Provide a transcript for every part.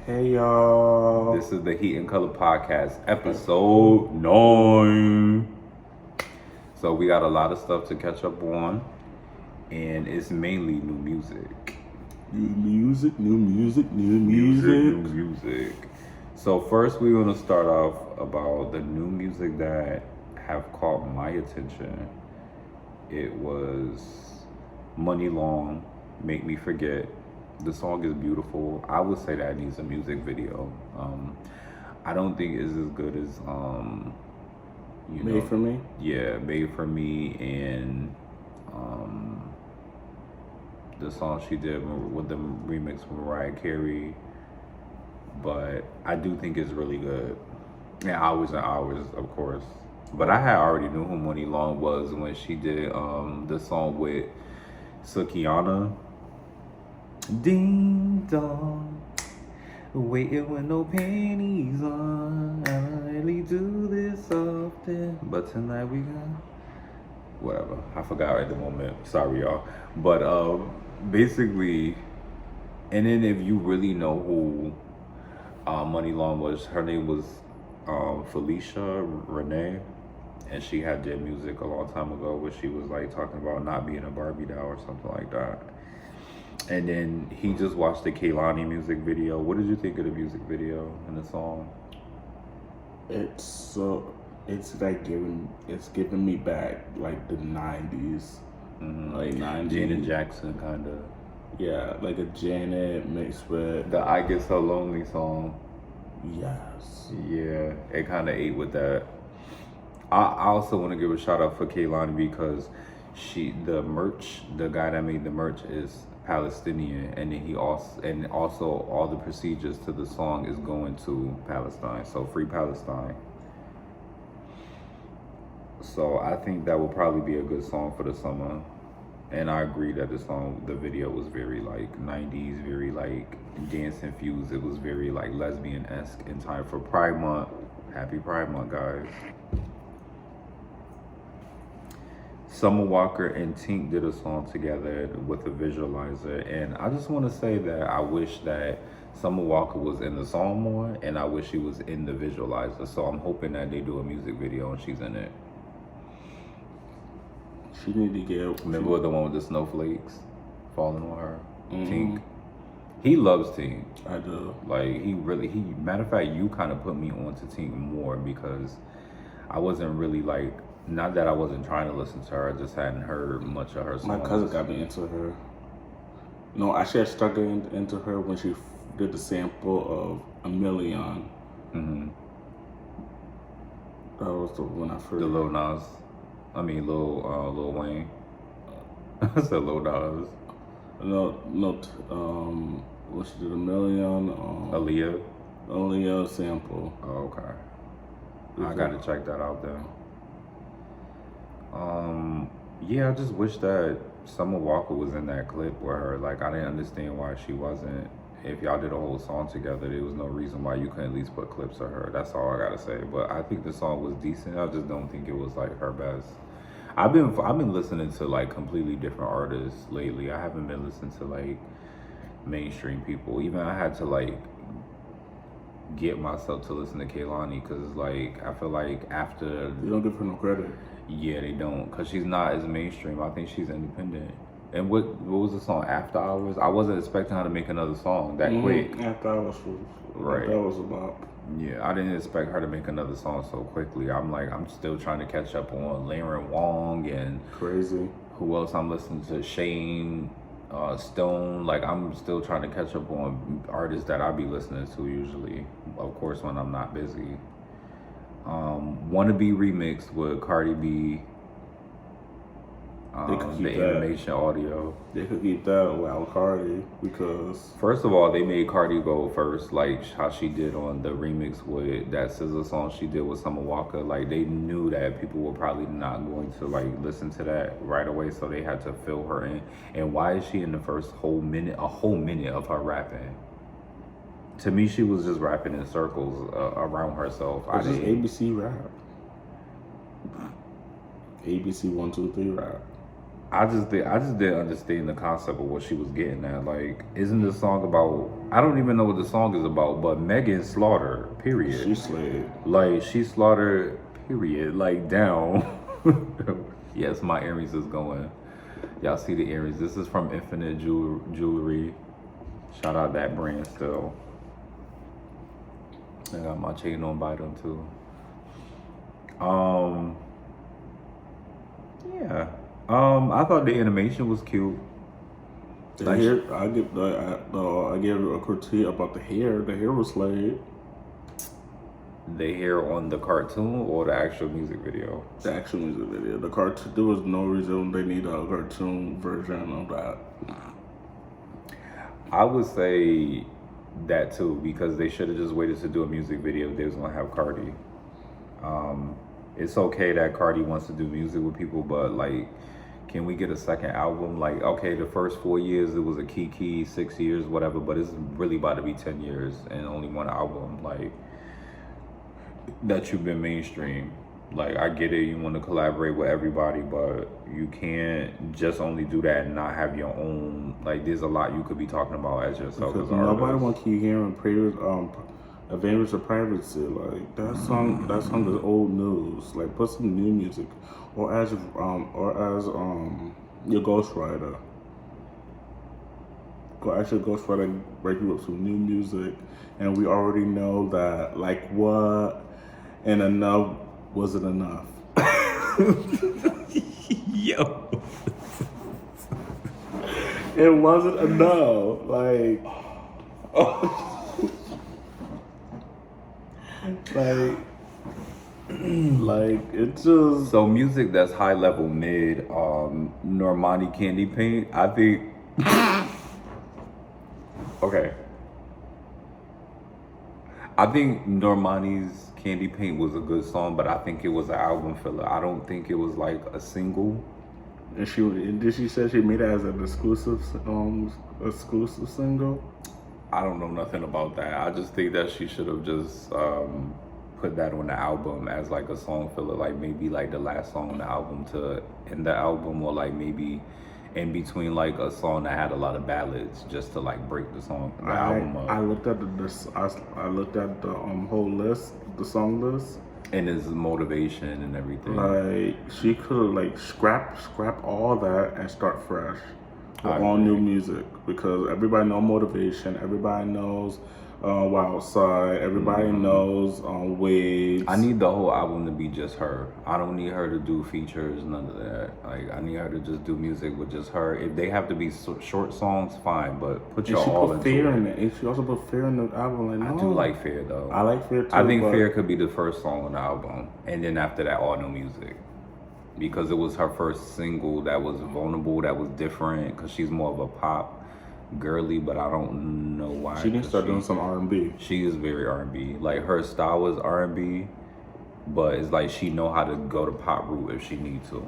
Hey y'all. This is the Heat and Color Podcast, episode 9. So we got a lot of stuff to catch up on, and it's mainly new music. New music. So first we're gonna start off about the new music that have caught my attention. It was Money Long, Make Me Forget. The song is beautiful. I would say that it needs a music video. I don't think it's as good as Made for Me? Yeah, Made for Me, and the song she did with the remix with Mariah Carey. But I do think it's really good. And Hours and Hours, of course. But I had already knew who Money Long was when she did the song with Sukiana. Ding dong, waiting with no panties on. I don't really do this often, but tonight we got whatever. I forgot at the moment. Sorry, y'all. But basically, and then if you really know who Money Long was, her name was Felicia Renee, and she had did music a long time ago where she was like talking about not being a Barbie doll or something like that. And then he just watched the Kehlani music video. What did you think of the music video and the song? It's giving me back like the 90s. Like 90s. Janet Jackson kind of. Yeah, like a Janet mixed with The I Get So Lonely song. Yes. Yeah, it kind of ate with that. I also want to give a shout out for Kehlani because the guy that made the merch is Palestinian, and then also all the procedures to the song is going to Palestine. So free Palestine. So I think that will probably be a good song for the summer. And I agree that the video was very like 90s, very like dance infused. It was very like lesbian-esque in time for Pride Month. Happy Pride Month, guys. Summer Walker and Tink did a song together with a visualizer, and I just want to say that I wish that Summer Walker was in the song more, and I wish she was in the visualizer. So I'm hoping that they do a music video and she's in it. She need to get. Remember the one with the snowflakes falling on her? Tink. He loves Tink. I do. Like matter of fact, you kind of put me on to Tink more because I wasn't really like. Not that I wasn't trying to listen to her, I just hadn't heard much of her songs. My cousin got me into her. No, actually I started getting into her when she did the sample of A Million. That was the one I first. The Lil Nas. I mean Lil Wayne. I said Lil Nas. No, what she did, A Million. Aaliyah sample. Oh, okay. I gotta check that out then. Yeah, I just wish that Summer Walker was in that clip with her. Like, I didn't understand why she wasn't. If y'all did a whole song together, there was no reason why you couldn't at least put clips of her. That's all I gotta say. But I think the song was decent. I just don't think it was like her best. I've been listening to like completely different artists lately. I haven't been listening to like mainstream people. Even I had to like get myself to listen to Kehlani because like I feel like after You don't give her no credit. Yeah, they don't, because she's not as mainstream. I think she's independent. And what was the song, After Hours? I wasn't expecting her to make another song that quick. After Hours was Right. That was about. Yeah, I didn't expect her to make another song so quickly. I'm still trying to catch up on Laren Wong and Crazy. Who else I'm listening to? Shane Stone. Like, I'm still trying to catch up on artists that I be listening to usually. Of course, when I'm not busy. Wanna Be remixed with Cardi B. The animation audio. They could keep that without Cardi because First of all, they made Cardi go first, like how she did on the remix with that SZA song she did with Summer Walker. Like, they knew that people were probably not going to like listen to that right away, so they had to fill her in. And why is she in the first a whole minute of her rapping? To me, she was just rapping in circles around herself. It's just ABC rap. ABC 1, 2, 3 rap. I just didn't understand the concept of what she was getting at. Like, isn't this song about I don't even know what the song is about, but Megan Slaughter, period. She slayed. Like, she slaughtered, period. Like, down. Yes, my earrings is going. Y'all see the earrings. This is from Infinite Jewelry. Shout out that brand still. I got my chain on by them too. Yeah. I thought the animation was cute. The hair, I give a critique about the hair. The hair was slayed. The hair on the cartoon or the actual music video? The actual music video. The cartoon. There was no reason they need a cartoon version of that. I would say that too, because they should have just waited to do a music video if they was gonna have Cardi. It's okay that Cardi wants to do music with people, but like, can we get a second album? Like, okay, the first 4 years it was a Kiki, 6 years, whatever, but it's really about to be 10 years and only one album, like, that you've been mainstream. Like, I get it, you want to collaborate with everybody, but you can't just only do that and not have your own. Like, there's a lot you could be talking about as yourself Because as an artist. nobody want to keep hearing previous Advantage of Privacy. Like, that song is old news. Like, put some new music, or as your ghostwriter. Go ask your ghostwriter, break you up some new music, and we already know that, like, what and enough wasn't enough. Yo. It wasn't enough. Like, like it just. So music that's high level mid, Normani Candy Paint, I think. Okay. I think Normani's Candy Paint was a good song, but I think it was an album filler. I don't think it was like a single. And she said she made it as an exclusive single. I don't know nothing about that. I just think that she should have just put that on the album as like a song filler, like maybe like the last song on the album to end the album, or like maybe in between like a song that had a lot of ballads just to like break the album up. I looked at the whole list, the song list, and his motivation and everything. Like, she could have like scrap all that and start fresh with all new music, because everybody knows Motivation, everybody knows Wild Side, everybody knows Waves. I need the whole album to be just her. I don't need her to do features, none of that. Like, I need her to just do music with just her. If they have to be short songs, fine, but put your all into Fear in it. And she also put Fear in the album. Like, no. I do like Fear though. I like Fear too. I think Fear could be the first song on the album, and then after that, all new music, because it was her first single that was vulnerable, that was different. Because she's more of a pop girly, but I don't know why. She needs to start doing some R&B. She is very R&B. Like, her style is R&B, but it's like she know how to go to pop route if she need to.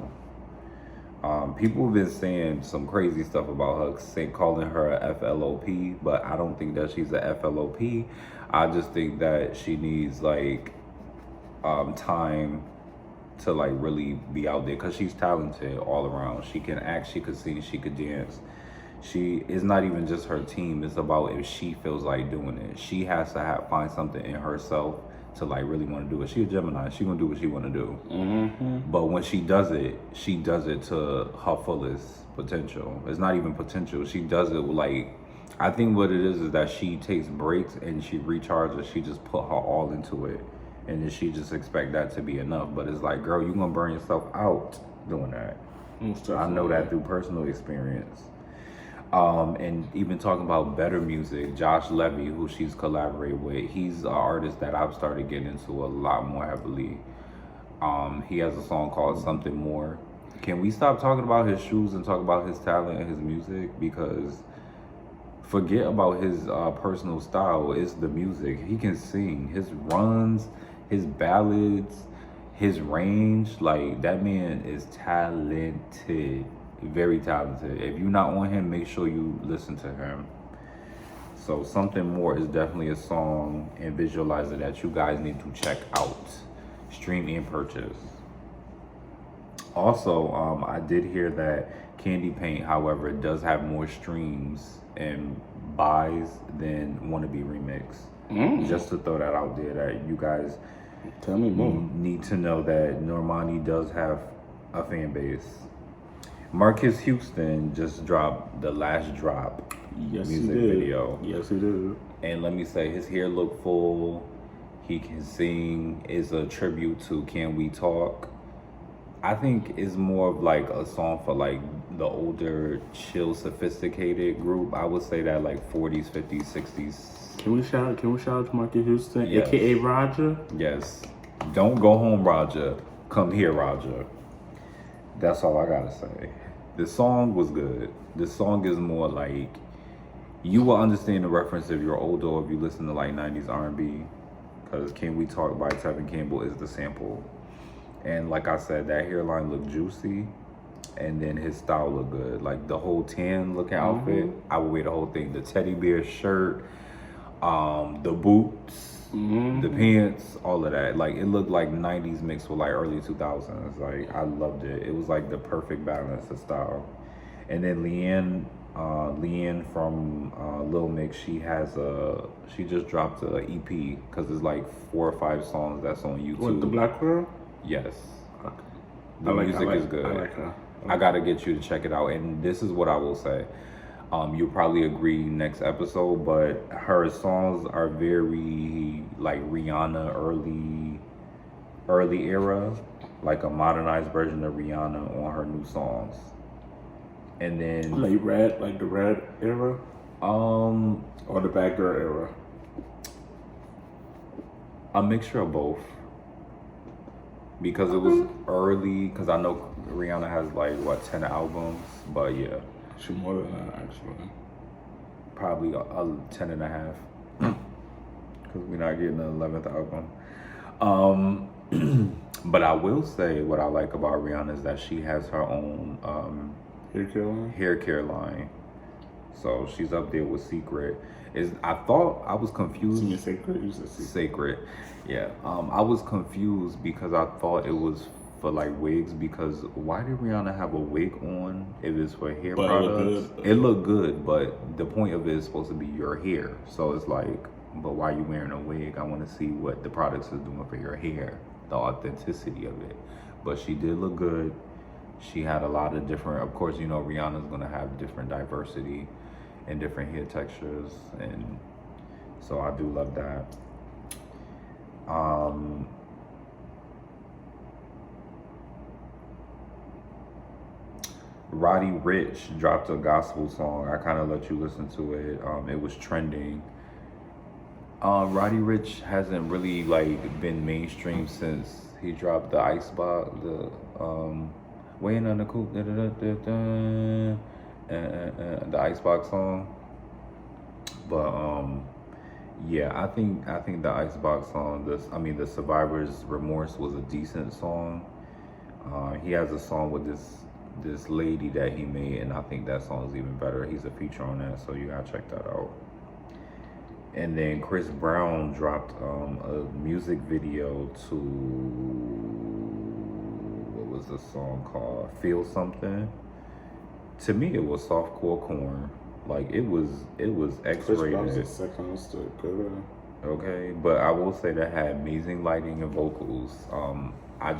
People have been saying some crazy stuff about her, calling her a FLOP, but I don't think that she's a FLOP. I just think that she needs like time to like really be out there, because she's talented all around. She can act, she could sing, she could dance. She is not even just her team. It's about if she feels like doing it. She has to find something in herself to like really want to do it. She's a Gemini. She gonna do what she want to do. Mm-hmm. But when she does it to her fullest potential. It's not even potential. She does it like, I think what it is that she takes breaks and she recharges. She just put her all into it, and then she just expect that to be enough. But it's like, girl, you gonna burn yourself out doing that. I know that through personal experience. And even talking about better music, Josh Levy, who she's collaborated with, he's an artist that I've started getting into a lot more heavily. He has a song called Something More. Can we stop talking about his shoes and talk about his talent and his music? Because forget about his personal style, it's the music. He can sing. His runs, his ballads, his range, like, that man is talented. Very talented. If you're not on him, make sure you listen to him. So Something More is definitely a song and visualizer that you guys need to check out, stream and purchase. Also, I did hear that Candy Paint, however, does have more streams and buys than Wannabe Remix. Just to throw that out there, that you guys Tell me more. need to know that Normani does have a fan base. Marcus Houston just dropped the last drop music video. Yes, he did. And let me say, his hair look full. He can sing. Is a tribute to Can We Talk. I think it's more of like a song for like the older, chill, sophisticated group. I would say that like 40s, 50s, 60s. Can we shout out to Marcus Houston, Yes. aka Roger? Yes. Don't go home, Roger. Come here, Roger. That's all I gotta say. The song was good. The song is more like, you will understand the reference if you're older or if you listen to like 90s R&B. Because Can We Talk by Tevin Campbell is the sample. And like I said, that hairline looked juicy. And then his style looked good. Like the whole tan looking outfit, I would wear the whole thing. The teddy bear shirt, the boots, the pants, all of that. Like it looked like 90s mixed with like early 2000s. Like I loved it. It was like the perfect balance of style. And then Leanne from Lil Mix, she just dropped an EP because it's like 4 or 5 songs that's on YouTube. What, the black girl? Yes. Okay. The music is good. I like her. I gotta get you to check it out. And this is what I will say. You'll probably agree next episode, but her songs are very like Rihanna early era, like a modernized version of Rihanna on her new songs. And then like the red era, or the bad girl era. A mixture of both. Because it was early, because I know Rihanna has like, 10 albums, but yeah. She more than that, actually. Probably 10 and a half. Because we're not getting the 11th album. But I will say what I like about Rihanna is that she has her own hair care line. So she's up there with Secret. I thought I was confused. You mean Sacred? You said Sacred. Yeah. I was confused because I thought it was for like wigs, because why did Rihanna have a wig on if it's for hair products? It looked good, but the point of it is supposed to be your hair. So it's like, but why are you wearing a wig? I want to see what the products is doing for your hair, the authenticity of it. But she did look good. She had a lot of different, of course, you know, Rihanna's going to have different diversity and different hair textures. And so I do love that. Roddy Ricch dropped a gospel song. I kind of let you listen to it. It was trending. Roddy Ricch hasn't really like been mainstream since he dropped the Icebox, the Waiting on the Coupe, the Icebox song. But yeah, I think the Icebox song, the Survivor's Remorse was a decent song. He has a song with this lady that he made, and I think that song is even better. He's a feature on that, so you gotta check that out. And then Chris Brown dropped a music video to, what was the song called? Feel Something. To me, it was softcore corn. Like it was X-rated. Chris Brown's a second stick, good. Okay, but I will say that had amazing lighting and vocals. I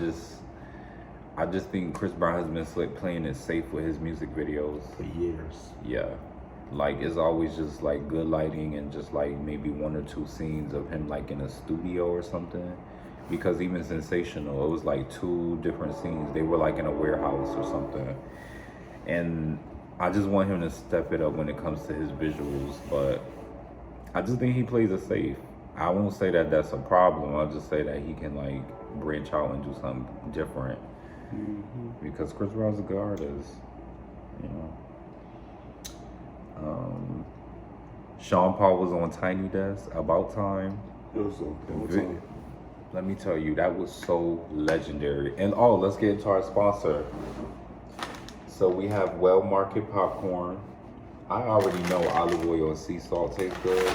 just think Chris Brown has been playing it safe with his music videos For years. Yeah, like it's always just like good lighting and just like maybe 1 or 2 scenes of him like in a studio or something. Because even Sensational, it was like 2 different scenes. They were like in a warehouse or something. And I just want him to step it up when it comes to his visuals. But I just think he plays it safe. I won't say that that's a problem. I'll just say that he can like branch out and do something different. Because Chris Brown's a good artist, you know. Sean Paul was on Tiny Desk, About Time. It was so Let me tell you, that was so legendary. And let's get into our sponsor. So we have Well Market Popcorn. I already know olive oil and sea salt taste good.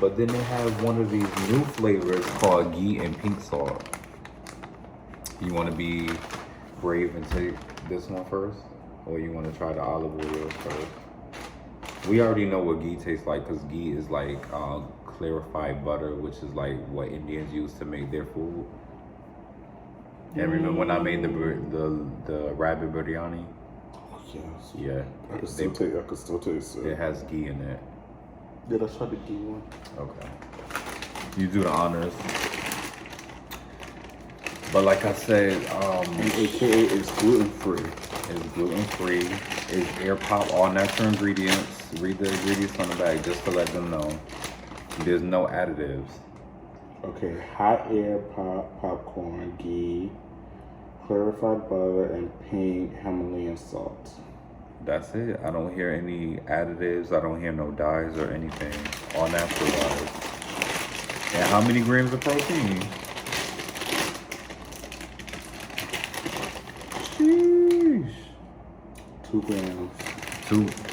But then they have one of these new flavors called ghee and pink salt. You want to be brave and take this one first? Or you want to try the olive oil first? We already know what ghee tastes like because ghee is like clarified butter, which is like what Indians use to make their food. And remember when I made the rabbit biryani? Yes. Yeah. I could still taste it. It has ghee in it. Did I try the ghee one? Okay. You do the honors. But like I said, AKA it's gluten free. It's gluten free. It's air pop, all natural ingredients. Read the ingredients on the bag just to let them know. There's no additives. Okay, hot air popcorn, ghee, clarified butter, and pink Himalayan salt. That's it. I don't hear any additives. I don't hear no dyes or anything. All natural dyes. And how many grams of protein? Sheesh. 2 grams.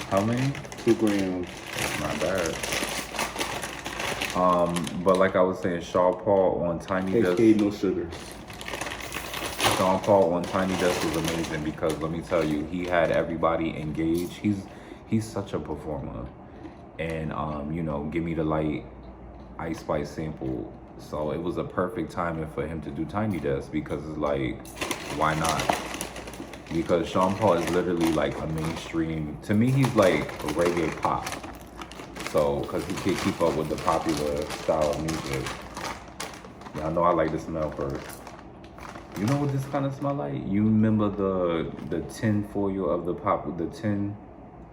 How many? 2 grams. That's not bad. But like I was saying, Sean Paul on Tiny Desk. No sugars. Sean Paul on Tiny Desk was amazing because let me tell you, he had everybody engaged. He's such a performer, and you know, give me the light Ice Spice sample. So it was a perfect timing for him to do Tiny Desk because it's like, why not? Because Sean Paul is literally like a mainstream. To me, he's like reggae pop. So, because he can't keep up with the popular style of music. Y'all know I like to smell first. You know what this kind of smell like? You remember the tin foil of the tin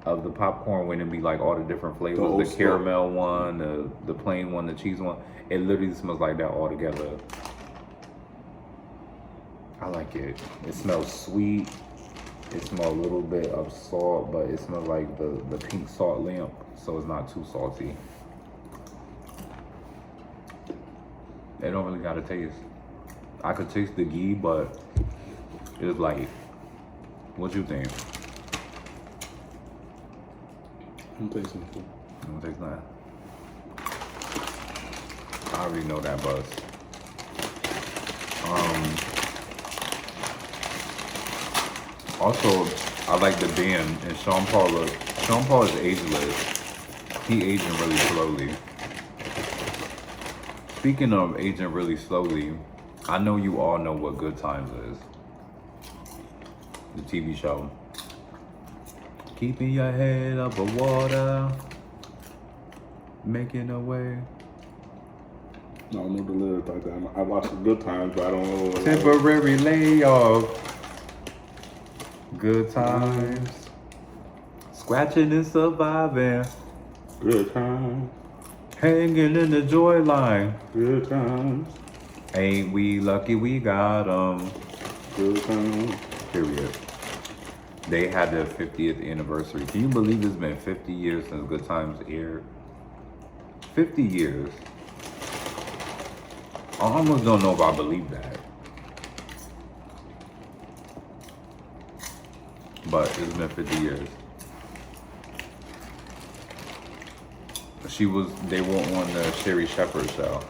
of the popcorn when it be like all the different flavors, the caramel one, the plain one, the cheese one. It literally smells like that all together. I like it. It smells sweet. It smells a little bit of salt, but it smells like the pink salt lamp, so it's not too salty. It don't really got a taste. I could taste the ghee, but it's like, what you think? I'm tasting it. You don't taste that? I already know that buzz. Also, I like the band, and Sean Paul is ageless. He aging really slowly. Speaking of aging really slowly, I know you all know what Good Times is. The TV show. Keeping your head above water, making a way. No, I don't know the lyrics like that. I watched the Good Times, but I don't know what Temporary layoff. Good times. Scratching and surviving. Good times. Hanging in the joy line. Good times. Ain't we lucky we got 'em. Good times. Period. They had their 50th anniversary. Can you believe it's been 50 years since Good Times aired? 50 years. I almost don't know if I believe that. But it's been 50 years. They were on the Sherry Shepherd show.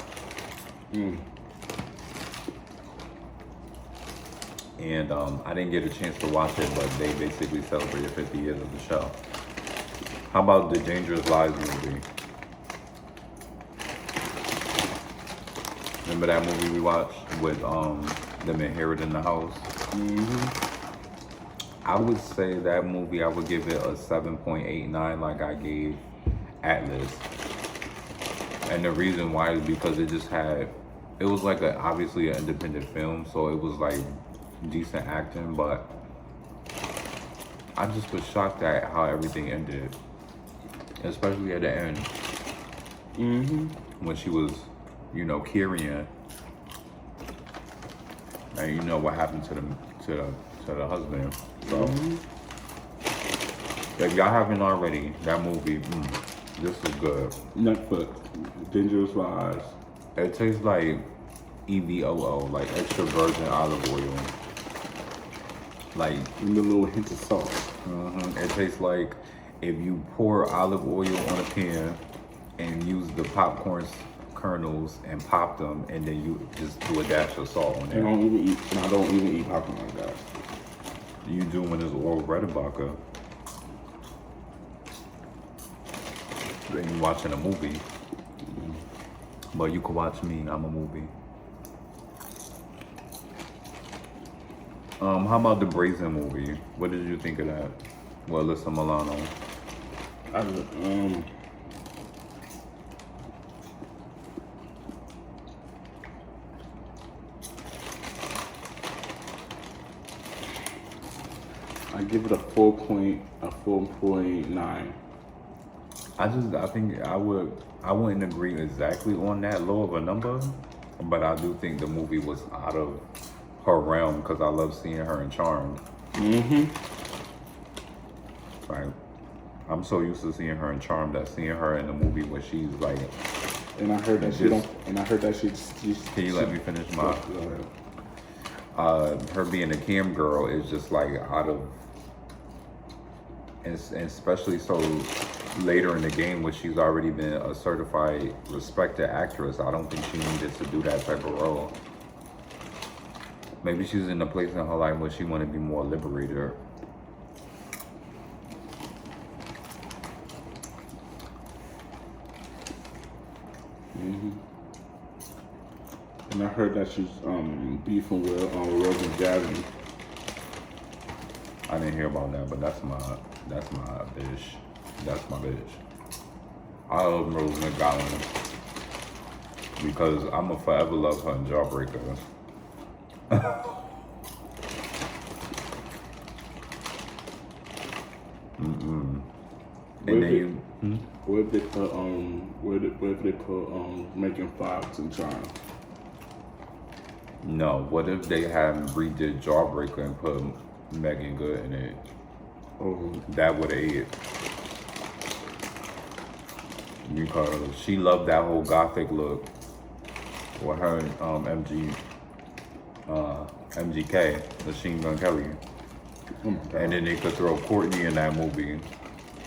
And I didn't get a chance to watch it, but they basically celebrated 50 years of the show. How about the Dangerous Lives movie? Remember that movie we watched with them inheriting the house? I would say that movie, I would give it a 7.89 like I gave Atlas. And the reason why is because it was like obviously an independent film, so it was like decent acting, but I just was shocked at how everything ended. Especially at the end. When she was, carrying. And you know what happened to the husband. So if y'all haven't already, that movie, this is good. Netflix, Dangerous Lives. It tastes like EVOO, like extra virgin olive oil. Like with a little hint of salt. It tastes like if you pour olive oil on a pan and use the popcorn kernels and pop them, and then you just do a dash of salt on there. I don't even eat popcorn like that. You do when it's all Redenbacher. ain't watching a movie. But you can watch me. I'm a movie. How about the Brazen movie? What did you think of that? Well, Alyssa Milano. I give it a 4.9. I think I wouldn't agree exactly on that low of a number, but I do think the movie was out of her realm because I love seeing her in Charmed. Like, I'm so used to seeing her in Charmed that seeing her in the movie where she's like. And I heard that she don't. And I heard that she's. Can you let me finish my? Her being a cam girl is just like out of. And especially so later in the game when she's already been a certified respected actress, I don't think she needed to do that type of role. Maybe she's in a place in her life where she want to be more liberated. And I heard that she's beefing with Rogan Gavin. I didn't hear about that, but that's my bitch. That's my bitch. I love Rose McGowan because I'ma forever love her in Jawbreaker. And then Where if they put Megan Fox in Charmed? No, what if they had redid Jawbreaker and put Megan Good in it? Oh, That would have ate. Because she loved that whole gothic look with her and MGK, Machine Gun Kelly. oh my God. And then they could throw Courtney in that movie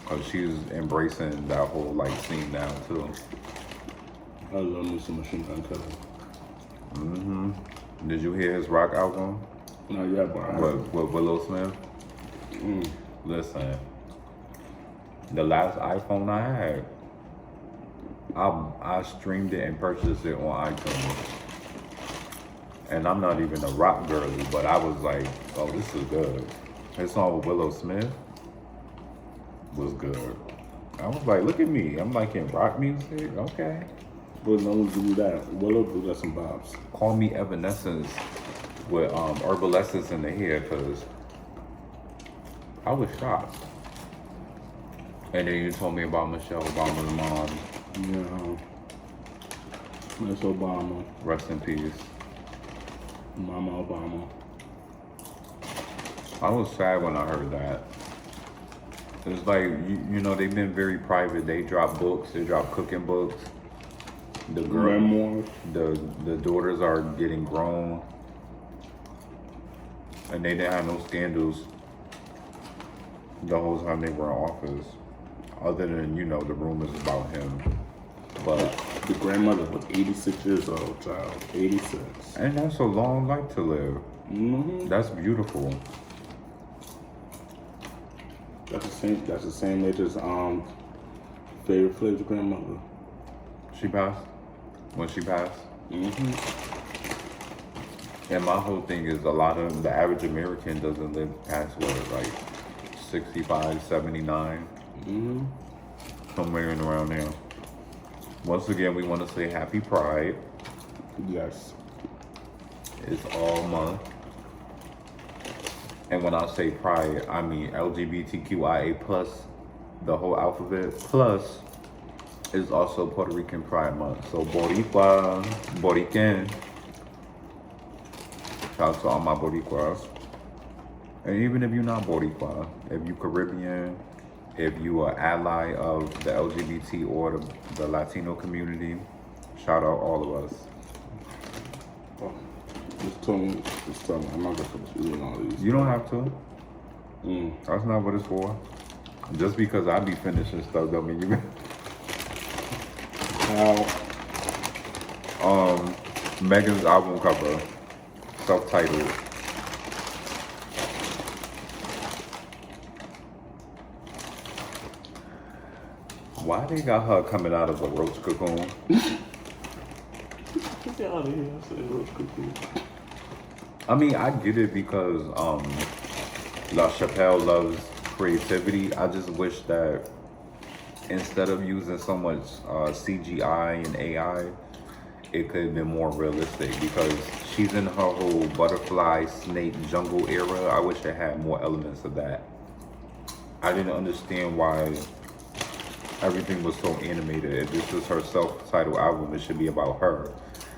because she's embracing that whole like scene now too. I love me some Machine Gun Kelly. Did you hear his rock album? No, yeah, but With Willow Smith? Listen, the last iPhone I had, I streamed it and purchased it on iTunes. And I'm not even a rock girly, but I was like, oh, this is good. His song with Willow Smith was good. I was like, look at me. I'm like in rock music. Okay. but no one do that. Willow do that some bobs. Call me Evanescence with Herbal Essence in the hair because I was shocked. And then you told me about Michelle Obama's mom. Yeah. Miss Obama. Rest in peace. Mama Obama. I was sad when I heard that. It's like, you know, they've been very private. They drop books. They drop cooking books. The girl, Memoirs. the daughters are getting grown. And they didn't have no scandals the whole time they were in office. Other than, you know, the rumors about him. But The grandmother was 86 years old, child. 86. and that's a long life to live. That's beautiful. That's the same age as favorite Flav's grandmother. She passed? When she passed? And my whole thing is a lot of the average American doesn't live past what, like 65, 79? Somewhere in around there. Once again, we want to say happy Pride. Yes. It's all month. And when I say Pride, I mean LGBTQIA+, the whole alphabet, plus is also Puerto Rican Pride Month. So Boricua, Borican. Shout out to all my Boricuas. And even if you're not Boricua, if you Caribbean, if you are ally of the LGBT or the Latino community, shout out all of us. Oh, just tell me. I'm not gonna put you in all these. You don't have to. That's not what it's for. Just because I be finishing stuff don't mean you. Megan's album cover, self-titled. Why they got her coming out of a roach cocoon? Get out of here! I said roach cocoon. I mean, I get it because La Chappelle loves creativity. I just wish that instead of using so much CGI and AI, it could have been more realistic because she's in her whole butterfly, snake, jungle era. I wish it had more elements of that. I didn't understand why everything was so animated. If this was her self-titled album, it should be about her.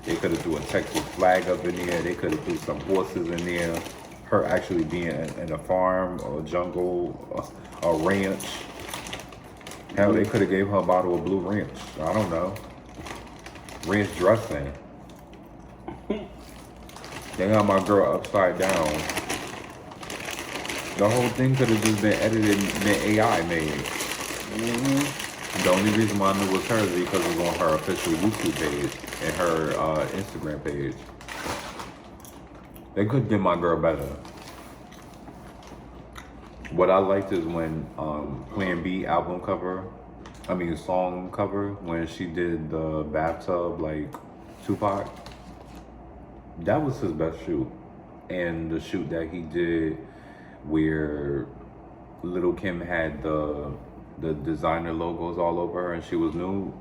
They could have threw a Texas flag up in there. They could have threw some horses in there. Her actually being in a farm or a jungle, a ranch. Hell, they could have gave her a bottle of Blue Ranch. I don't know. Ranch dressing. They got my girl upside down. The whole thing could have just been edited and AI made. The only reason why I knew it was her is because it was on her official YouTube page and her Instagram page. They could get my girl better. What I liked is when Plan B album cover, song cover, when she did the bathtub like Tupac. That was his best shoot. And the shoot that he did where Lil' Kim had the designer logos all over her and she was nude.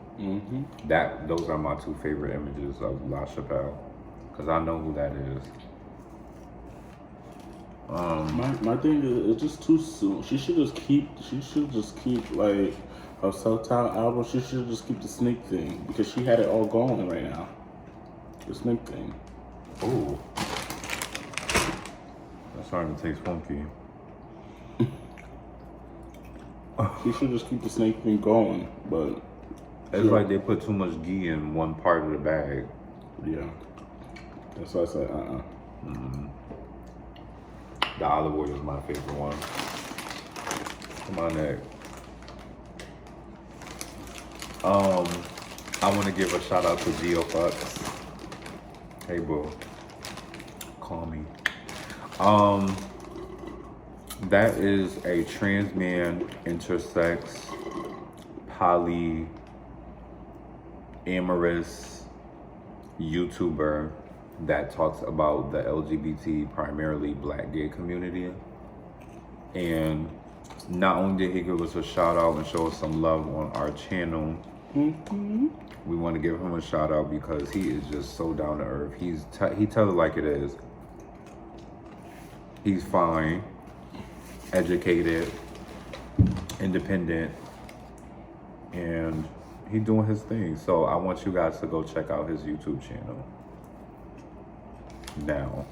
Those are my two favorite images of La Chappelle because I know who that is. My thing is, it's just too soon. She should just keep like her self-titled album. She should just keep the snake thing because she had it all going right now. The snake thing. Ooh, that's starting to taste funky. She should just keep the snake thing going, but it's like they put too much ghee in one part of the bag. Yeah, that's why I said The olive oil is my favorite one. Come on, Nick. I want to give a shout out to GeoFucks. Hey, boo. Call me. That is a trans man, intersex, polyamorous YouTuber that talks about the LGBT, primarily black gay community. And not only did he give us a shout out and show us some love on our channel, we want to give him a shout out because he is just so down to earth. He tells it like it is. He's fine, educated, independent, and he's doing his thing. So I want you guys to go check out his YouTube channel now.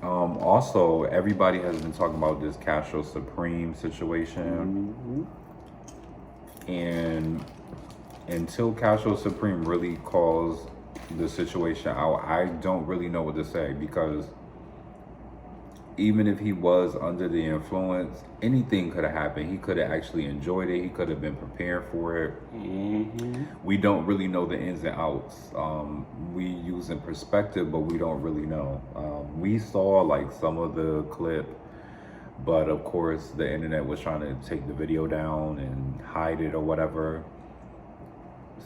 Also, everybody has been talking about this Castro Supreme situation. And until Castro Supreme really calls the situation out, I don't really know what to say because even if he was under the influence, anything could have happened. He could have actually enjoyed it. He could have been prepared for it. We don't really know the ins and outs. We use in perspective, but we don't really know. We saw like some of the clip, but of course the internet was trying to take the video down and hide it or whatever.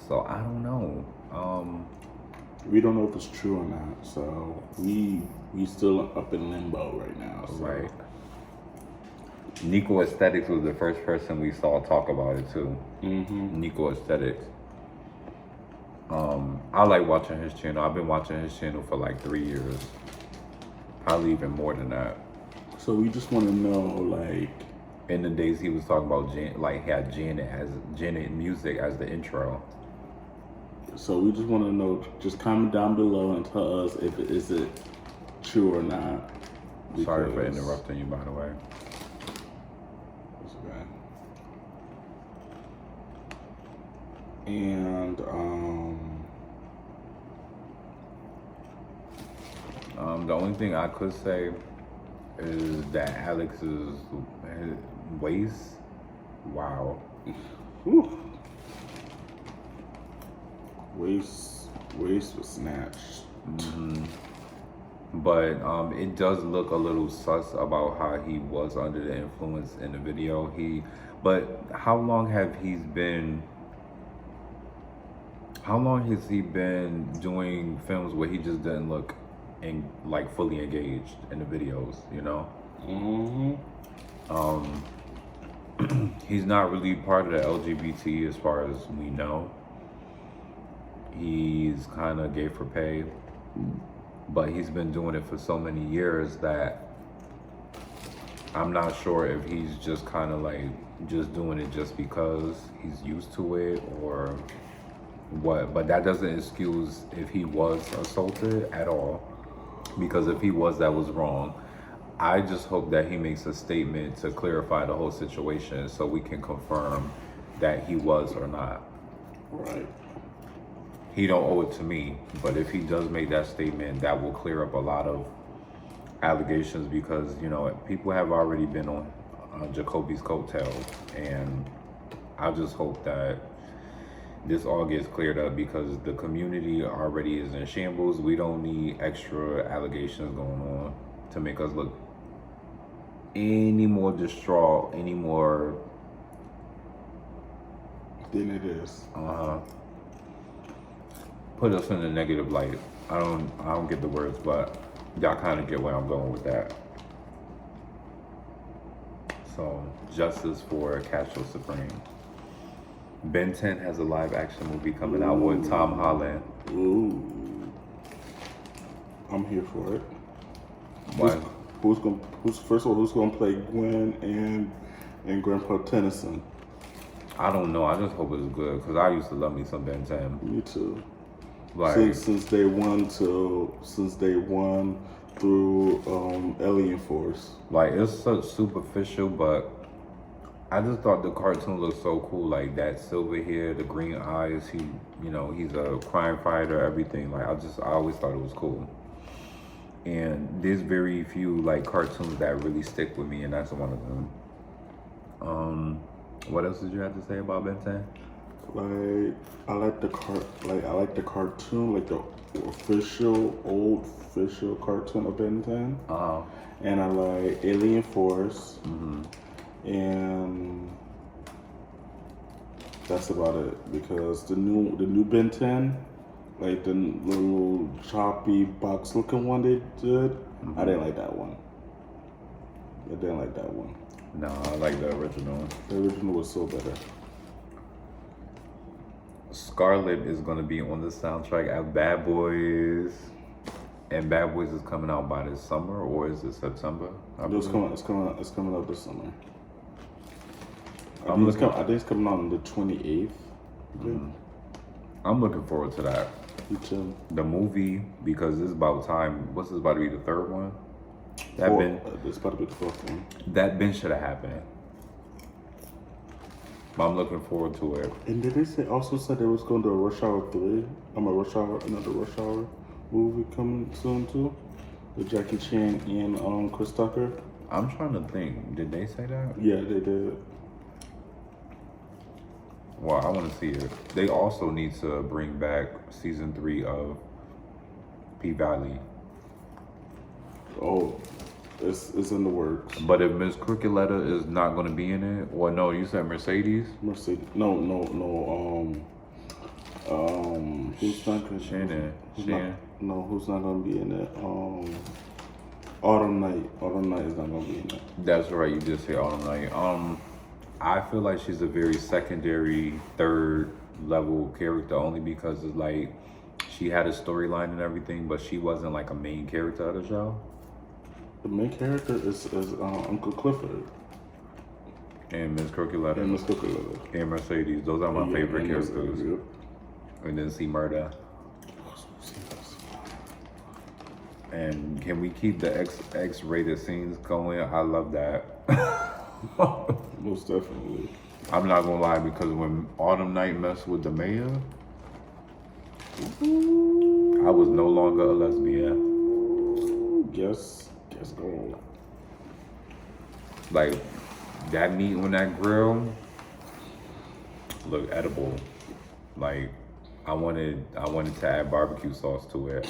So I don't know. We don't know if it's true or not. So we still up in limbo right now. So. Right. Nico Aesthetics was the first person we saw talk about it too. Nico Aesthetics. I like watching his channel. I've been watching his channel for like 3 years. Probably even more than that. So we just want to know, like, in the days he was talking about he had Janet music as the intro. So we just want to know, just comment down below and tell us if is it true or not. Sorry for interrupting you, by the way. That's okay. And the only thing I could say is that Alex's waist, wow. Whew. Waist was snatched. But it does look a little sus about how he was under the influence in the video. But how long has he been doing films where he just didn't look like fully engaged in the videos, you know? He's not really part of the LGBT as far as we know. He's kind of gay for pay, but he's been doing it for so many years that I'm not sure if he's just kind of like just doing it just because he's used to it or what. But that doesn't excuse if he was assaulted at all, because if he was, that was wrong. I just hope that he makes a statement to clarify the whole situation so we can confirm that he was or not. Right. He don't owe it to me, but if he does make that statement, that will clear up a lot of allegations, because, you know, people have already been on Jacoby's coattails, and I just hope that this all gets cleared up, because the community already is in shambles. We don't need extra allegations going on to make us look any more distraught, any more than it is. Put us in a negative light. I don't get the words, but y'all kind of get where I'm going with that. So, justice for Castro Supreme. Ben 10 has a live action movie coming out with Tom Holland. Ooh. I'm here for it. Why? Who's gonna play Gwen and Grandpa Tennyson? I don't know. I just hope it's good, because I used to love me some Ben 10. Me too. Like, since day one through Alien Force. Like, it's such superficial, but I just thought the cartoon looked so cool. Like that silver hair, the green eyes. He's a crime fighter. Everything. Like I always thought it was cool. And there's very few like cartoons that really stick with me, and that's one of them. What else did you have to say about Ben 10? Like I like the cartoon, like the old official cartoon of Ben 10. And I like Alien Force. And that's about it, because the new Ben 10, like the little choppy box looking one they did, I didn't like that one. No, I like the original. The original was so better. Scarlett is going to be on the soundtrack at Bad Boys. And Bad Boys is coming out by this summer, or is it September? It's coming out this summer. I think it's coming out on the 28th. I'm looking forward to that. Me too. The movie, because it's about time. What's this about to be, the third one? It's about to be the fourth one. That Ben should have happened. But I'm looking forward to it. And did they also said they was going to Rush Hour 3? Another Rush Hour movie coming soon too? With Jackie Chan and Chris Tucker. I'm trying to think. Did they say that? Yeah, they did. Well, I want to see it. They also need to bring back season 3 of P-Valley. Oh, it's in the works. But if Miss Crooked Letter is not going to be in it, or no, you said Mercedes? No. Who's not gonna? Shannon. Who's not gonna be in it? Autumn Night. Autumn Night is not gonna be in it. That's right. You did say Autumn Night. I feel like she's a very secondary, third level character, only because it's like she had a storyline and everything, but she wasn't like a main character of the show. The main character is Uncle Clifford. And Miss Crooked Letter. And Mercedes. Those are my favorite characters. Yep. And then see Murder. And can we keep the X-rated scenes going? I love that. Most definitely. I'm not gonna lie, because when Autumn Night messed with the mayor, I was no longer a lesbian. Yes, go. Like that meat on that grill looked edible. Like I wanted to add barbecue sauce to it.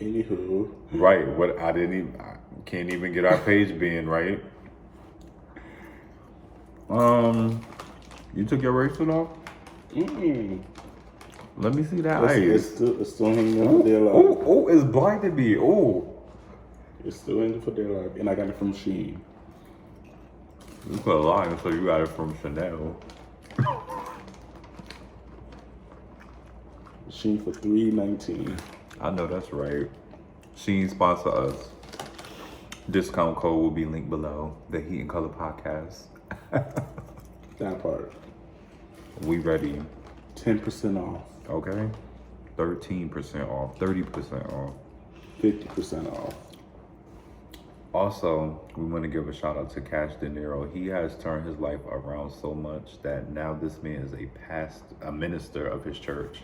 Anywho. Right. What I can't even get our page being right. You took your bracelet off? Let me see that ice. It's still hanging for dear life. Oh, it's blinded me. Oh. It's still hanging for dear life. And I got it from Shein. You put a line, so you got it from Chanel. Shein for $3.19. I know that's right. Shein sponsor us. Discount code will be linked below. The Heat and Color Podcast. That part. We ready. 10% off. Okay. 13% off. 30% off. 50% off. Also, we want to give a shout out to Cash De Niro. He has turned his life around so much that now this man is a minister of his church.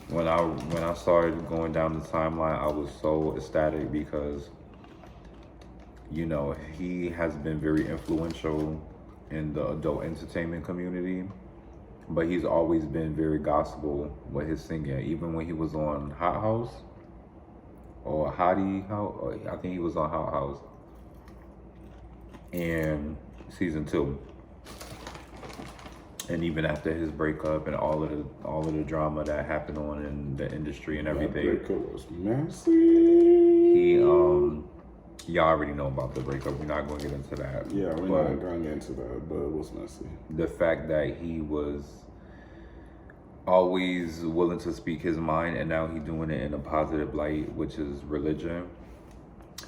When I started going down the timeline, I was so ecstatic because, you know, he has been very influential in the adult entertainment community, but he's always been very gospel with his singing. Even when he was on Hot House or Hottie House, I think he was on Hot House and season 2. And even after his breakup and all of the drama that happened on in the industry and everything, that breakup was messy. He y'all already know about the breakup. We're not going to get into that. Yeah, we're not going to get into that, but it was messy. The fact that he was always willing to speak his mind, and now he's doing it in a positive light, which is religion.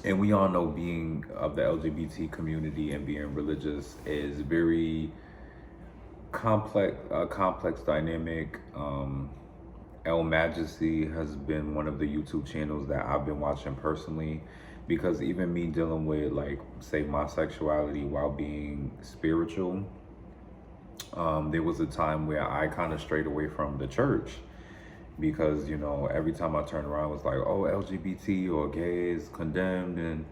And we all know being of the LGBT community and being religious is very complex dynamic. El Majesty has been one of the YouTube channels that I've been watching personally, because even me dealing with, like, say, my sexuality while being spiritual, there was a time where I kind of strayed away from the church because, you know, every time I turned around it was like, oh, LGBT or gay is condemned. And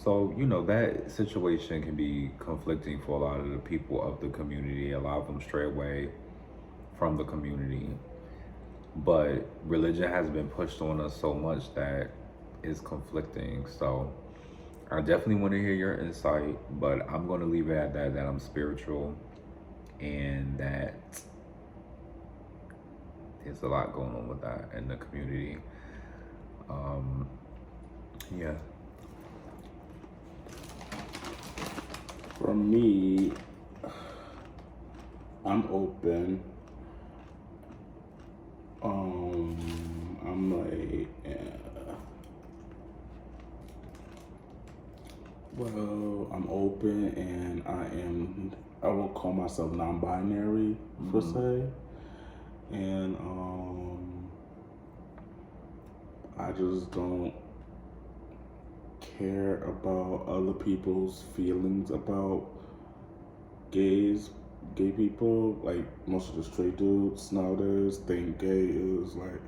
so, you know, that situation can be conflicting for a lot of the people of the community. A lot of them stray away from the community. But religion has been pushed on us so much that it's conflicting. So I definitely want to hear your insight, but I'm going to leave it at that I'm spiritual and that there's a lot going on with that in the community. Yeah. For me, I'm open. I'm like, well, I'm open, and I will call myself non-binary per se, and I just don't care about other people's feelings about gay people. Like, most of the straight dudes nowadays think gay is like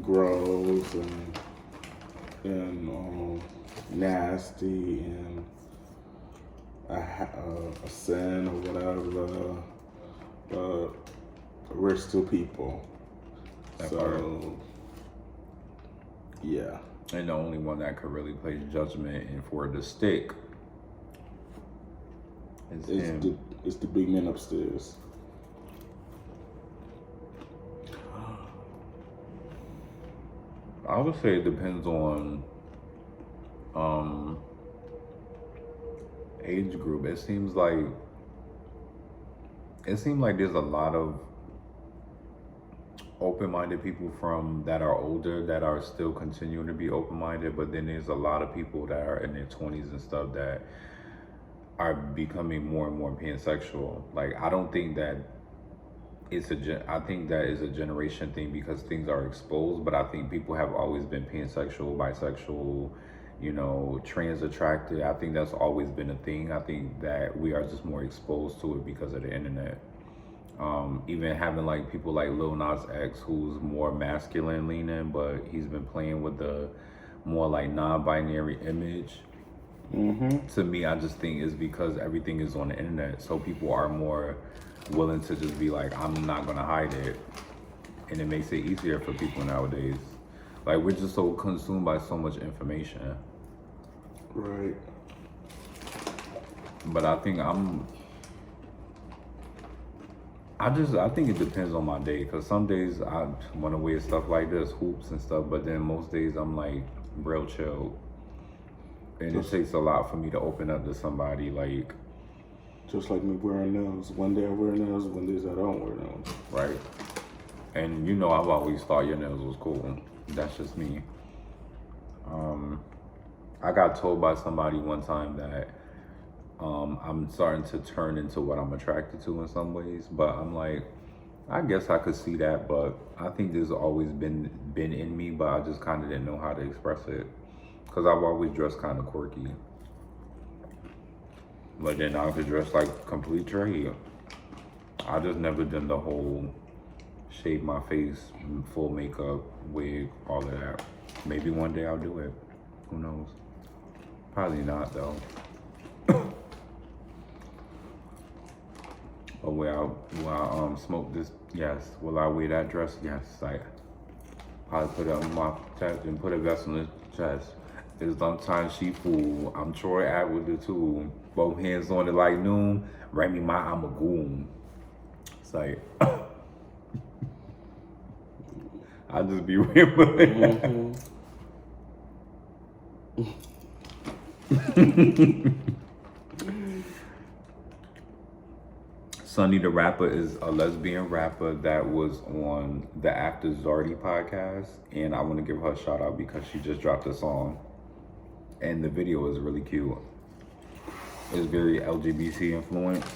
gross and nasty and a sin or whatever, but we're still people. So yeah. And the only one that could really place judgment and for it to stick is him. It's the big man upstairs. I would say it depends on age group. It seems like there's a lot of open-minded people that are older that are still continuing to be open-minded, but then there's a lot of people that are in their 20s and stuff that are becoming more and more pansexual. Like, I don't think that I think that is a generation thing because things are exposed, but I think people have always been pansexual, bisexual, you know, trans attracted. I think that's always been a thing. I think that we are just more exposed to it because of the internet. Even having like people like Lil Nas X, who's more masculine leaning, but he's been playing with the more like non-binary image. To me, I just think it's because everything is on the internet, so people are more willing to just be like, I'm not gonna hide it, and it makes it easier for people nowadays. Like, we're just so consumed by so much information. Right. But I think I think it depends on my day, because some days I want to wear stuff like this, hoops and stuff, but then most days I'm like real chill. And it takes a lot for me to open up to somebody, like... Just like me wearing nails. One day I wear nails, one days I don't wear nails. Right. And you know, I've always thought your nails was cool. That's just me. I got told by somebody one time that I'm starting to turn into what I'm attracted to in some ways, but I'm like, I guess I could see that, but I think this has always been in me, but I just kind of didn't know how to express it, because I've always dressed kind of quirky. But then I could dress like complete trade. I just never done the whole shave my face, full makeup, wig, all of that. Maybe one day I'll do it. Who knows? Probably not though. But will I smoke this? Yes. Will I wear that dress? Yes. Like, probably put it on my chest and put a vest on the chest. It's sometimes she fool. I'm Troy Atwood too. Both hands on it like noon. Remy my I'm a goon. It's like I just be rambling. Sunny the Rapper is a lesbian rapper that was on the After Zardy podcast, and I want to give her a shout out because she just dropped a song, and the video is really cute. It's very LGBT influenced,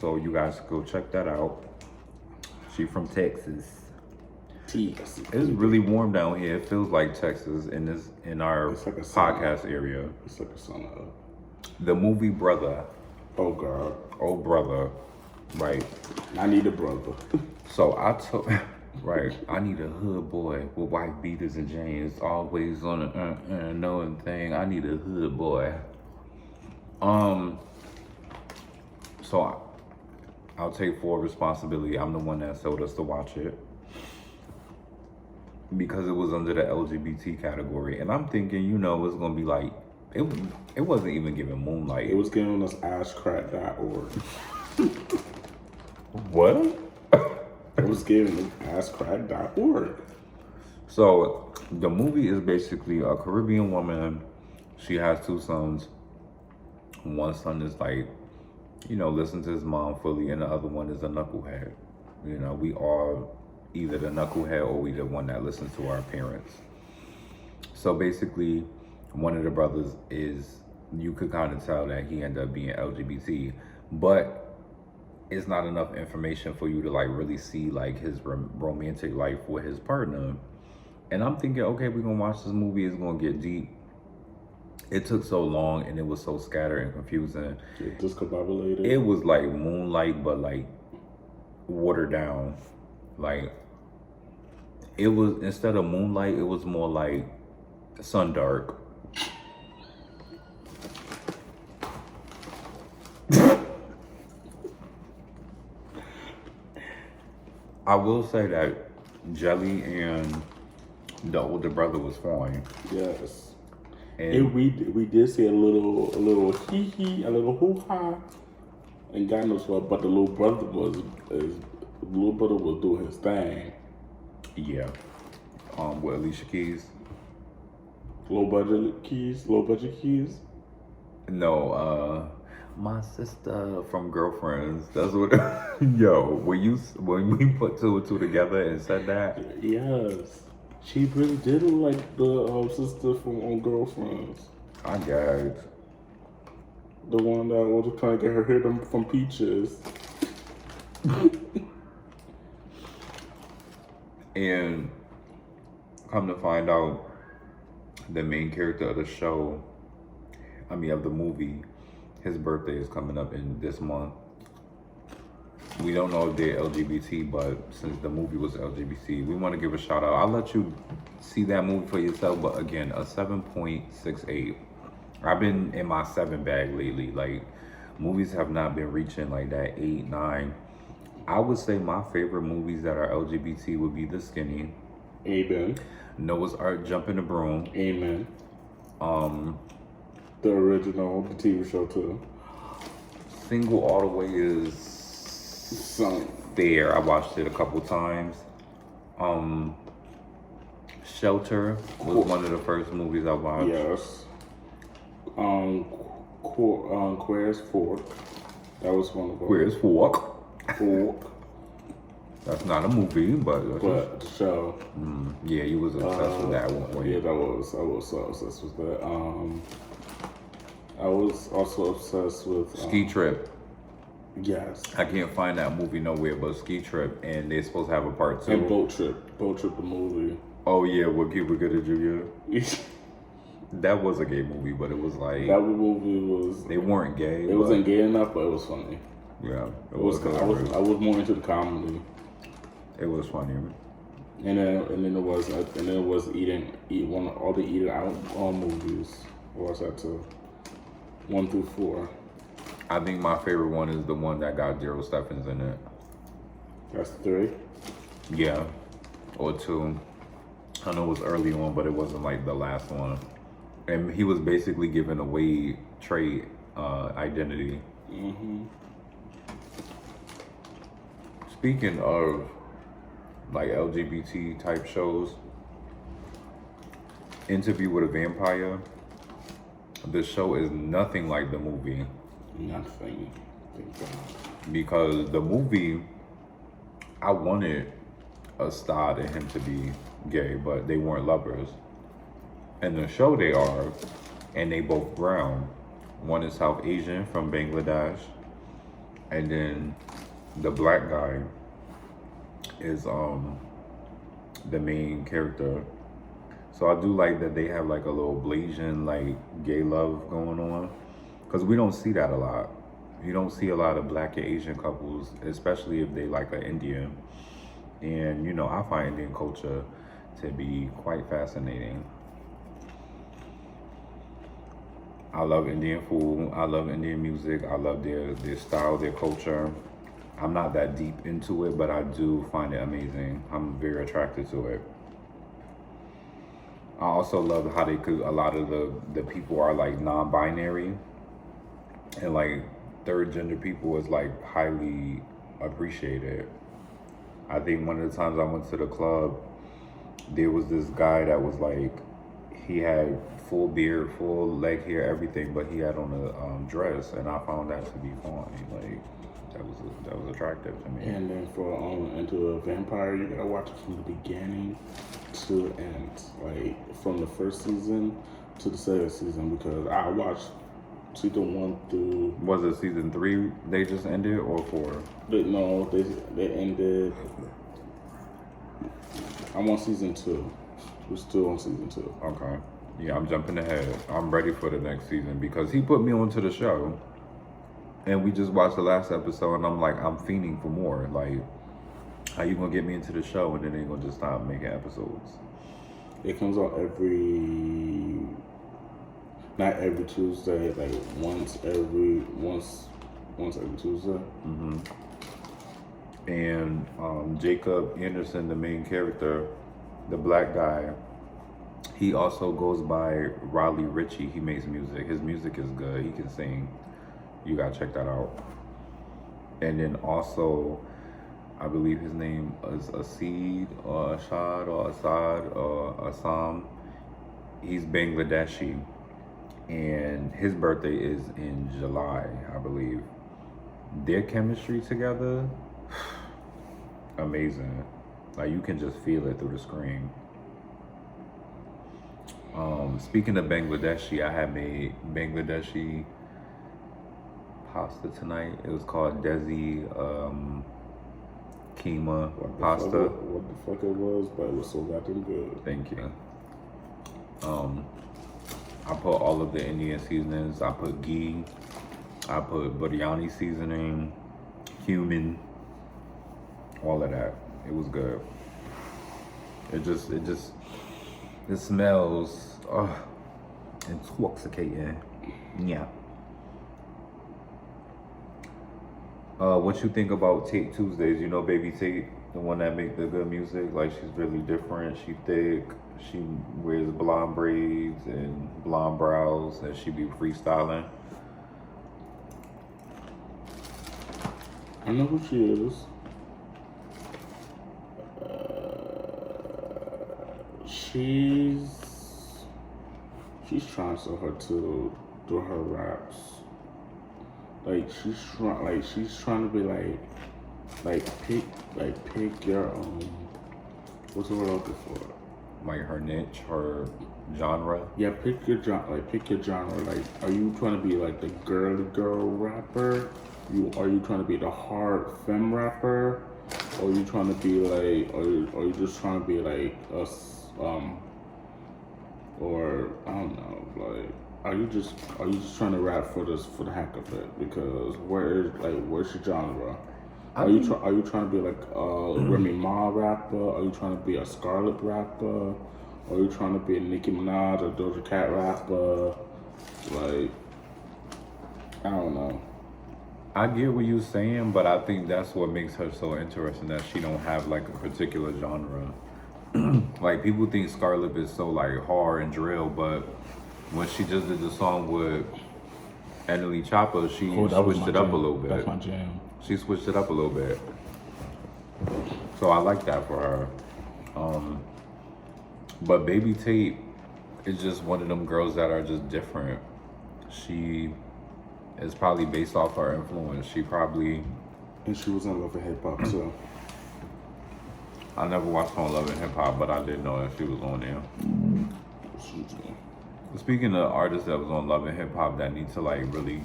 so you guys go check that out. She from Texas. It's really warm down here. It feels like Texas in our like podcast area. It's like a sauna. The movie Brother. Oh God. Oh brother. Right. I need a brother. So I told, right, I need a hood boy with white beaters and jeans, always on the knowing thing. I need a hood boy. So I'll take full responsibility. I'm the one that told us to watch it because it was under the LGBT category, and I'm thinking, you know, it's gonna be like it wasn't even giving Moonlight. It was giving us ashcrack.org. What? It was giving ashcrack.org. So the movie is basically a Caribbean woman. She has two sons. One son is like, you know, listens to his mom fully, and the other one is a knucklehead. You know, we are either the knucklehead or we the one that listens to our parents. So basically, one of the brothers is, you could kind of tell that he ended up being LGBT, but it's not enough information for you to like really see like his romantic life with his partner. And I'm thinking, okay, we're gonna watch this movie, it's gonna get deep. It took so long and it was so scattered and confusing. It discombobulated. It was like Moonlight, but like watered down. Like, it was, instead of Moonlight, it was more like Sundark. I will say that Jelly and the older brother was fine. Yes. And we did see a little hee-hee, a little hoo-ha, and God knows what, but the little brother was doing his thing. yeah. With Alicia Keys. Low budget keys. No, my sister from Girlfriends. That's what. Yo, when we put two and two together and said that. Yes, she really did look like the sister from Girlfriends. I gagged. The one that was trying to get her hair done from Peaches. And come to find out, the main character of the show, of the movie, his birthday is coming up in this month. We don't know if they're LGBT, but since the movie was LGBT, we want to give a shout out. I'll let you see that movie for yourself, but again, a 7.68 I've been in my 7 bag lately. Like, movies have not been reaching like that 8, 9. I would say my favorite movies that are LGBT would be The Skinny, Amen. Noah's Ark, Jumping the Broom. Amen. Um, The original, the TV show too. Single All the Way is there. I watched it a couple times. Shelter was one of the first movies I watched. Yes. Queer's Fork. That was one of them. Queer's Fork. Fork. That's not a movie, but The show. Yeah, you was obsessed with that one point. Yeah, I was so obsessed with that. I was also obsessed with Ski Trip. Yes. I can't find that movie nowhere but Ski Trip, and they're supposed to have a part 2. And Boat Trip the movie. Oh yeah, with Cuba Gooding Jr. That was a gay movie, but it was like that movie was. They weren't gay. It wasn't gay enough, but it was funny. Yeah, it was. I was more into the comedy. It was funny. And then it was all the eating out movies. What was that too? 1 through 4. I think my favorite one is the one that got Daryl Steffens in it. That's 3. Yeah, or 2. I know it was early on, but it wasn't like the last one. And he was basically giving away Trey identity. Speaking of like LGBT type shows, Interview with a Vampire, the show is nothing like the movie. Nothing. Thank God. Because the movie, I wanted a star and him to be gay, but they weren't lovers. In the show they are, and they both brown. One is South Asian from Bangladesh, and then the black guy is the main character. So I do like that they have like a little Blasian like gay love going on, because we don't see that a lot. You don't see a lot of black and Asian couples, especially if they like an Indian. And you know, I find Indian culture to be quite fascinating. I love Indian food. I love Indian music. I love their style, their culture. I'm not that deep into it, but I do find it amazing. I'm very attracted to it. I also love how a lot of the people are like non-binary, and like third gender people is like highly appreciated. I think one of the times I went to the club, there was this guy that was like, he had full beard, full leg hair, everything, but he had on a dress, and I found that to be fun. Like that was attractive to me. And then for Into a Vampire, you gotta watch it from the beginning to the end, like from the first season to the second season, because I watched season 1 through. Was it season 3 they just ended, or 4? They ended. I'm on season 2. We're still on season 2. Okay. Yeah, I'm jumping ahead. I'm ready for the next season because he put me onto the show, and we just watched the last episode, and I'm like, I'm fiending for more. Like, how you gonna get me into the show and then they gonna just stop making episodes? It comes out not every Tuesday, like once every Tuesday. And Jacob Anderson, the main character, the black guy, he also goes by Rodley Ritchie. He makes music. His music is good. He can sing. You gotta check that out. And then also, I believe his name is Asid or Ashad or Assad or Assam. He's Bangladeshi, and his birthday is in July, I believe. Their chemistry together, amazing. Like, you can just feel it through the screen. Speaking of Bangladeshi, I had made Bangladeshi pasta tonight. It was called Desi Keema pasta. What the fuck it was, but it was so goddamn good. Thank you. I put all of the Indian seasonings. I put ghee. I put biryani seasoning, cumin, all of that. It was good. It smells intoxicating. Yeah. What you think about Tate Tuesdays? You know Baby Tate, the one that make the good music? Like, she's really different. She thick. She wears blonde braids and blonde brows, and she be freestyling. I know who she is. She's trying so hard to do her raps. Like she's trying to be pick your what's the word I'm looking for? Like her niche, her genre. Yeah, pick your genre. Pick your genre. Like, are you trying to be like the girly girl rapper? Are you trying to be the hard femme rapper? Or are you trying to be like, or you just trying to be like us, or I don't know, like, are you just trying to rap for the heck of it? Because where's your genre? Are you trying to be like a Remy Ma rapper? Are you trying to be a Scarlet rapper? Are you trying to be a Nicki Minaj or Doja Cat rapper? Like, I don't know. I get what you're saying, but I think that's what makes her so interesting, that she don't have like a particular genre. Like, people think Scarlet is so like hard and drill, but when she just did the song with Annalie Chopper, she switched it up a little bit. That's my jam. She switched it up a little bit. So I like that for her. But Baby Tate is just one of them girls that are just different. She is probably based off her influence. And she was in Love and Hip Hop too. I never watched on Love and Hip Hop, but I did know that she was on there. Speaking of artists that was on Love and Hip Hop that need to like really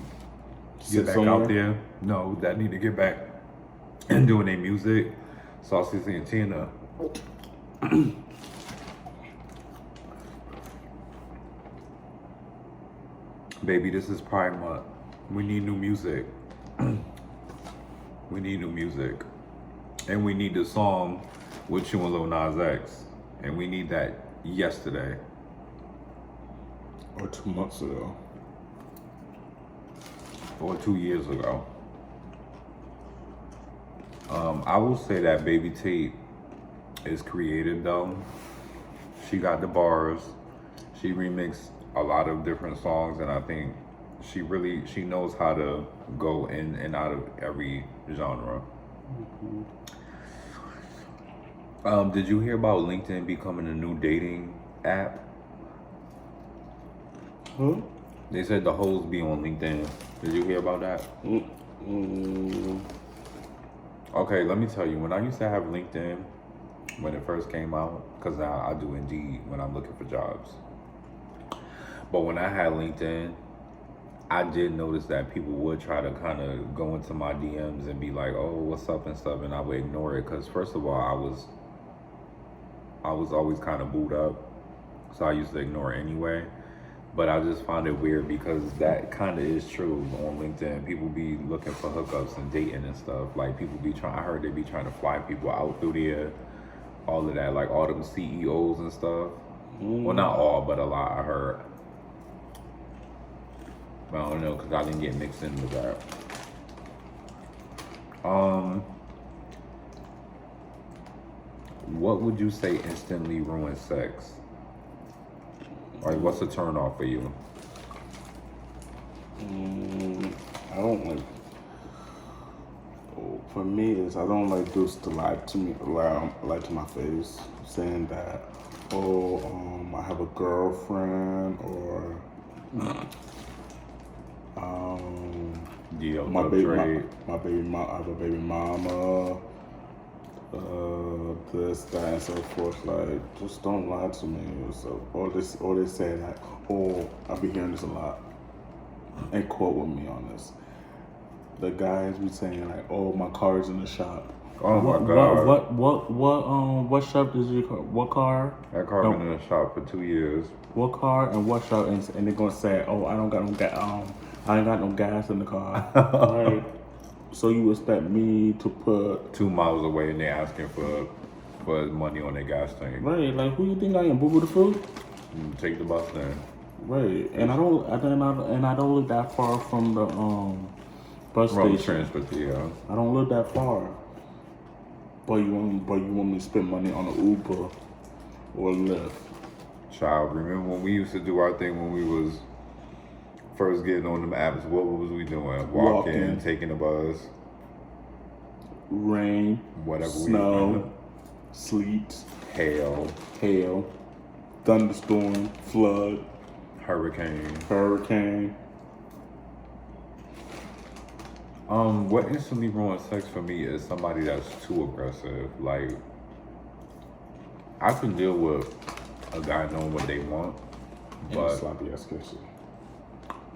get back out there, no, that need to get back and doing their music, Saucy Santana. Baby, this is Pride Month. We need new music. We need new music. And we need the song with you and Lil Nas X. And we need that yesterday. Or 2 months ago. Or 2 years ago. I will say that Baby Tate is creative though. She got the bars. She remixed a lot of different songs, and I think she knows how to go in and out of every genre. Mm-hmm. Did you hear about LinkedIn becoming a new dating app? Huh? They said the hoes be on LinkedIn. Did you hear about that? Mm-hmm. Okay, let me tell you. When I used to have LinkedIn, when it first came out, because now I do Indeed when I'm looking for jobs. But when I had LinkedIn, I did notice that people would try to kind of go into my DMs and be like, "Oh, what's up?" and stuff, and I would ignore it because first of all, I was always kind of booed up, so I used to ignore it anyway. But I just found it weird because that kind of is true on LinkedIn. People be looking for hookups and dating and stuff. Like, people be I heard they be trying to fly people out through there, all of that, like all them CEOs and stuff. Well, not all, but a lot, I heard. I don't know, because I didn't get mixed in with that. What would you say instantly ruins sex? Like, what's a turn off for you? I don't like. For me, is I don't like dudes to lie to me, lie to my face, saying that, I have a girlfriend, or my baby mom, I have a baby mama, this, that, and so forth. Like, just don't lie to me. So, or they say that, I'll be hearing this a lot, and quote with me on this. The guys be saying like, my car's in the shop. Oh my God. What shop is your car? What car? That car been in the shop for 2 years. What car and what shop? And they're gonna say, I don't got no gas. I ain't got no gas in the car. Like, so you expect me to put 2 miles away and they're asking for money on their gas tank. Right? Like, who you think I am? Boo Boo the Fruit? Take the bus then. Right, and I don't live that far from the bus From station. transportation. I don't live that far. But you want me to spend money on an Uber or Lyft? Child, remember when we used to do our thing when we was first getting on them apps? What was we doing? Walking, taking a bus, rain, whatever, snow, sleet, hail, thunderstorm, flood, hurricane. What instantly ruins sex for me is somebody that's too aggressive. Like, I can deal with a guy knowing what they want, but sloppy ass kisses.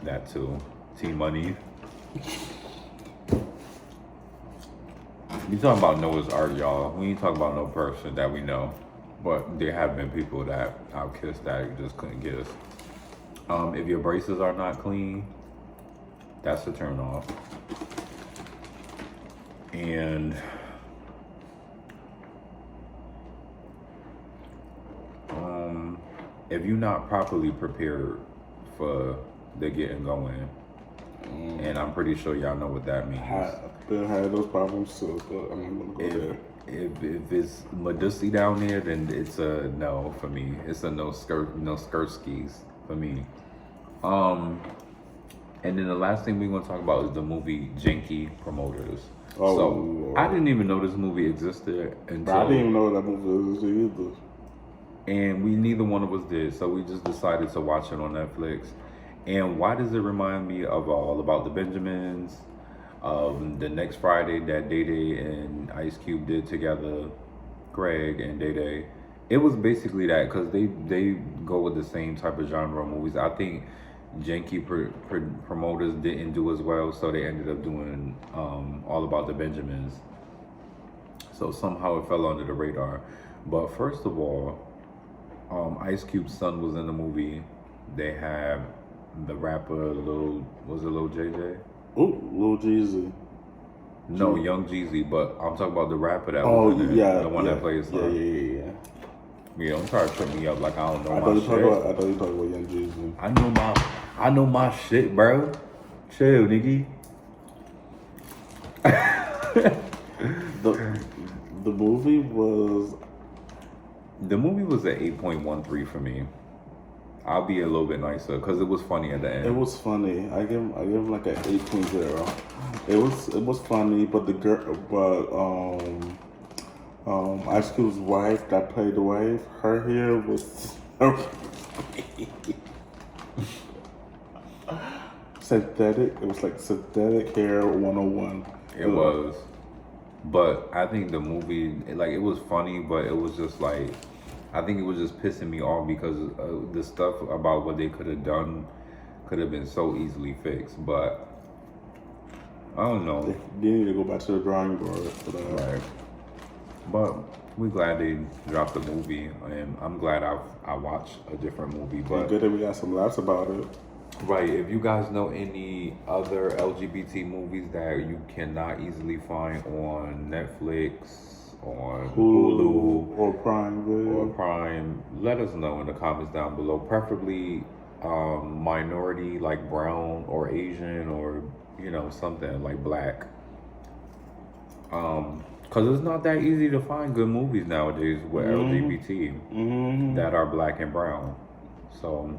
That too. T-Money. We talking about Noah's Ark, y'all. We ain't talking about no person that we know. But there have been people that I've kissed that just couldn't kiss. If your braces are not clean, that's a turn off. And if you're not properly prepared for the getting going, and I'm pretty sure y'all know what that means. I've been had those problems too, but I'm not gonna go there. If it's Medusa down there, then it's a no for me. It's a no skirt skis for me. And then the last thing we're gonna talk about is the movie Janky Promoters. Oh, so Lord. I didn't even know this movie existed until I didn't even know that movie existed either. And neither one of us did, so we just decided to watch it on Netflix. And why does it remind me of All About the Benjamins? The Next Friday that Day Day and Ice Cube did together, Greg and Day Day. It was basically that, because they go with the same type of genre of movies. I think Janky Promoters didn't do as well, so they ended up doing All About the Benjamins. So somehow it fell under the radar. But first of all, Ice Cube's son was in the movie. They had the rapper Lil JJ? Oh, Lil Jeezy. No, Young Jeezy, but I'm talking about the rapper that was in it. The one that plays Yeah. Yeah, don't try to trip me up like I don't know I my shit. I thought you talking about Young Jeezy. I know my shit, bro. Chill, nigga. The movie was an 8.13 for me. I'll be a little bit nicer because it was funny at the end. It was funny. I give him like an 8.0. It was funny, but Ice Cube's wife that played the wife, her hair was synthetic. It was like synthetic hair 101. It was. But I think the movie, it was funny, but it was just like, I think it was just pissing me off because the stuff about what they could have done could have been so easily fixed. But I don't know. They need to go back to the drawing board for that. Right. But we're glad they dropped the movie, and I'm glad I watched a different movie. But good that we got some laughs about it. Right. If you guys know any other LGBT movies that you cannot easily find on Netflix, on Hulu or Prime, let us know in the comments down below. Preferably minority, like brown or Asian, or something like black. Because it's not that easy to find good movies nowadays with LGBT that are black and brown. So,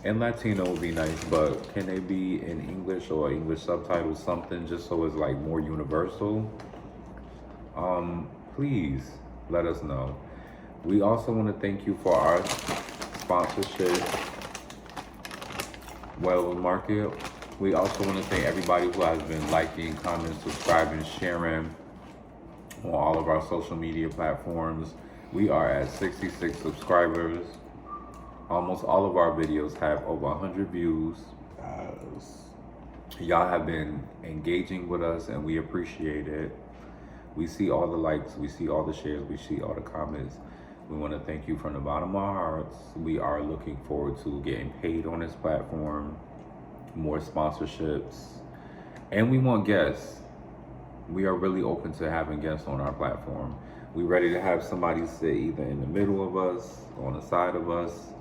and Latino would be nice, but can they be in English or English subtitles, something just so it's like more universal? Please let us know. We also want to thank you for our sponsorship, Well Market. We also want to thank everybody who has been liking, commenting, subscribing, sharing on all of our social media platforms. We are at 66 subscribers. Almost all of our videos have over 100 views. Y'all have been engaging with us, and we appreciate it. We see all the likes, we see all the shares, we see all the comments. We want to thank you from the bottom of our hearts. We are looking forward to getting paid on this platform, more sponsorships, and we want guests. We are really open to having guests on our platform. We're ready to have somebody sit either in the middle of us, on the side of us,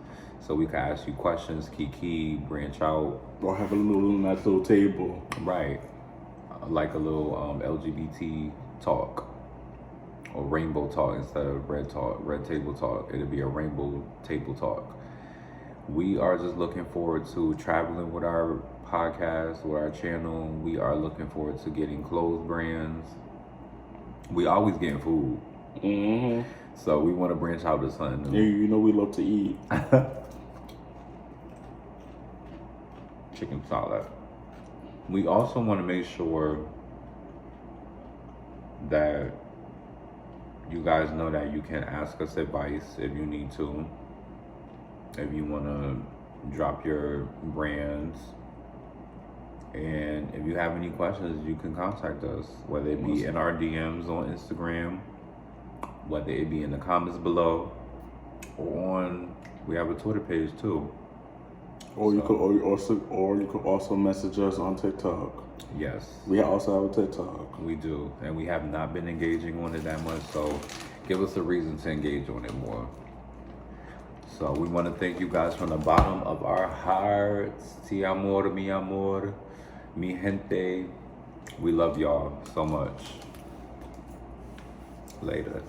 so we can ask you questions, kiki, branch out. Or have a nice little table. Right. Like a little LGBT talk. Or rainbow talk instead of red table talk. It'll be a rainbow table talk. We are just looking forward to traveling with our podcast, with our channel. We are looking forward to getting clothes brands. We always getting food. Mm-hmm. So we want to branch out to something new. Yeah, you know we love to eat. Chicken salad. We also want to make sure that you guys know that you can ask us advice if you need to. If you want to drop your brands. And if you have any questions, you can contact us. Whether it be in our DMs on Instagram, whether it be in the comments below, or we have a Twitter page too. Or you could also message us on TikTok. Yes. We also have a TikTok. We do. And we have not been engaging on it that much, so give us a reason to engage on it more. So we want to thank you guys from the bottom of our hearts. Ti amor, mi gente. We love y'all so much. Later.